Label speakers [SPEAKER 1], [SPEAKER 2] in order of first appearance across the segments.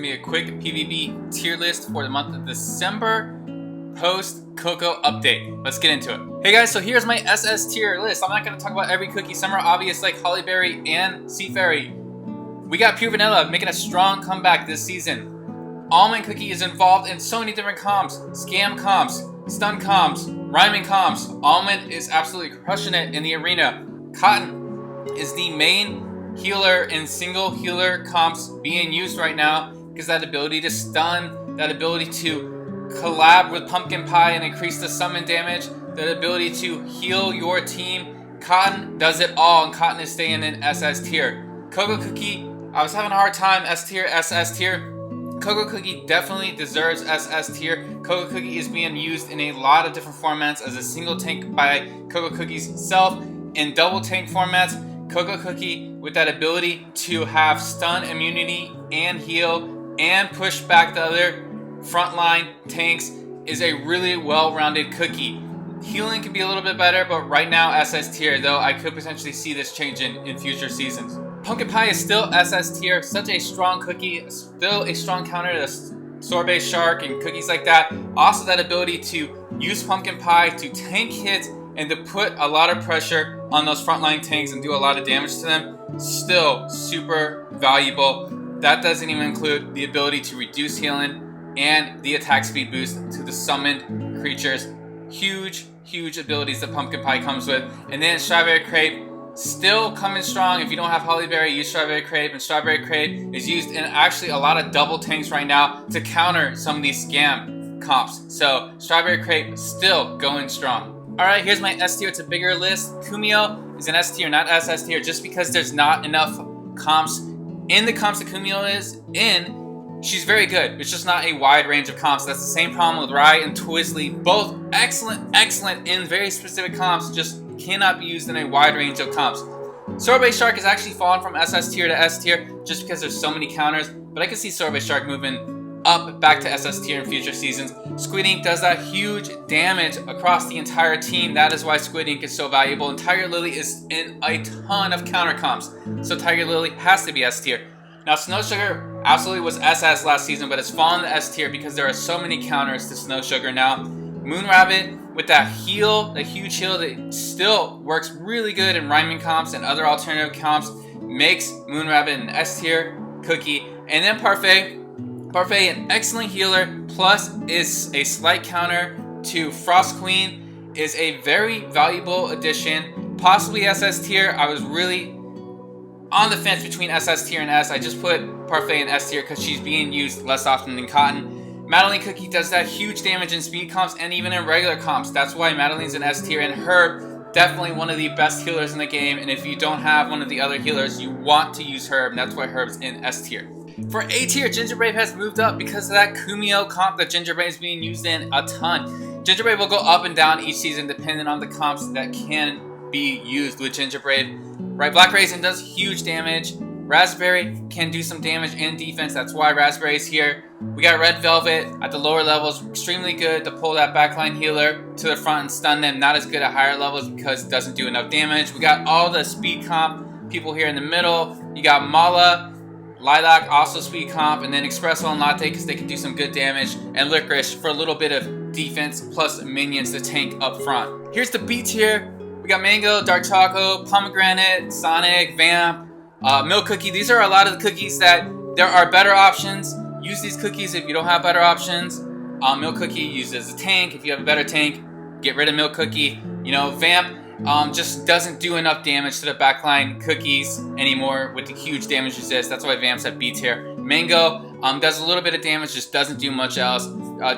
[SPEAKER 1] be a quick PvP tier list for the month of December post Cocoa update. Let's get into it. Hey guys, so here's my SS tier list. I'm not going to talk about every cookie. Some are obvious like Hollyberry and Sea Fairy. We got Pure Vanilla making a strong comeback this season. Almond Cookie is involved in so many different comps. Scam comps, stun comps, rhyming comps. Almond is absolutely crushing it in the arena. Cotton is the main healer and single healer comps being used right now because that ability to stun, that ability to collab with Pumpkin Pie and increase the summon damage, that ability to heal your team. Cotton does it all, and Cotton is staying in SS tier. Cocoa Cookie, I was having a hard time S tier, SS tier. Cocoa Cookie definitely deserves SS tier. Cocoa Cookie is being used in a lot of different formats as a single tank by Cocoa Cookie's self, in double tank formats. Cocoa Cookie with that ability to have stun immunity and heal and push back the other frontline tanks is a really well-rounded cookie. Healing can be a little bit better, but right now SS tier, though I could potentially see this changing in future seasons. Pumpkin Pie is still SS tier, such a strong cookie, still a strong counter to Sorbet Shark and cookies like that. Also that ability to use Pumpkin Pie to tank hits and to put a lot of pressure on those frontline tanks and do a lot of damage to them, still super valuable. That doesn't even include the ability to reduce healing and the attack speed boost to the summoned creatures. Huge abilities that Pumpkin Pie comes with. And then Strawberry Crepe, still coming strong. If you don't have Hollyberry, use Strawberry Crepe. And Strawberry Crepe is used in actually a lot of double tanks right now to counter some of these scam comps. So Strawberry Crepe still going strong. Alright, here's my S tier. It's a bigger list. Kumio is an S tier, not SS tier, just because there's not enough comps. In the comps that Kumio is in, she's very good. It's just not a wide range of comps. That's the same problem with Rai and Twizzly. Both excellent in very specific comps, just cannot be used in a wide range of comps. Sorbet Shark is actually fallen from SS tier to S tier just because there's so many counters, but I can see Sorbet Shark moving up back to SS tier in future seasons. Squid Ink does that huge damage across the entire team. That is why Squid Ink is so valuable. And Tiger Lily is in a ton of counter comps, so Tiger Lily has to be S tier. Now Snow Sugar absolutely was SS last season, but it's fallen to S tier because there are so many counters to Snow Sugar now. Moon Rabbit with that heal, the huge heal that still works really good in rhyming comps and other alternative comps, makes Moon Rabbit an S tier cookie. And then Parfait, an excellent healer, plus is a slight counter to Frost Queen, is a very valuable addition. Possibly SS tier. I was really on the fence between SS tier and S. I just put Parfait in S tier because she's being used less often than Cotton. Madeline Cookie does that huge damage in speed comps and even in regular comps. That's why Madeline's in S tier. And Herb, definitely one of the best healers in the game. And if you don't have one of the other healers, you want to use Herb. And that's why Herb's in S tier. For A tier, Gingerbrave has moved up because of that Kumio comp that Gingerbrave is being used in a ton. Gingerbrave will go up and down each season depending on the comps that can be used with Gingerbrave. Right, Black Raisin does huge damage. Raspberry can do some damage and defense. That's why Raspberry is here. We got Red Velvet at the lower levels, extremely good to pull that backline healer to the front and stun them. Not as good at higher levels because it doesn't do enough damage. We got all the speed comp people here in the middle. You got Mala, Lilac, also speed comp, and then Espresso and Latte because they can do some good damage, and Licorice for a little bit of defense plus minions to tank up front. Here's the B tier. We got Mango, Dark Choco, Pomegranate, Sonic, Vamp, Milk Cookie. These are a lot of the cookies that there are better options. Use these cookies if you don't have better options. Milk Cookie used as a tank. If you have a better tank, get rid of Milk Cookie. You know, Vamp just doesn't do enough damage to the backline cookies anymore with the huge damage resist. That's why Vamp's at B tier. Mango does a little bit of damage, just doesn't do much else.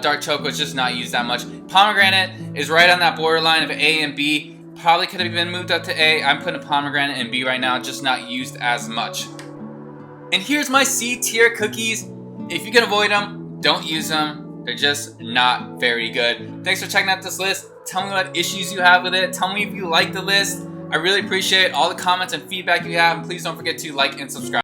[SPEAKER 1] Dark Choco is just not used that much. Pomegranate is right on that borderline of A and B. Probably could have been moved up to A. I'm putting a Pomegranate in B right now, just not used as much. And here's my C tier cookies. If you can avoid them, don't use them. They're just not very good. Thanks for checking out this list. Tell me what issues you have with it. Tell me if you like the list. I really appreciate all the comments and feedback you have. And please don't forget to like and subscribe.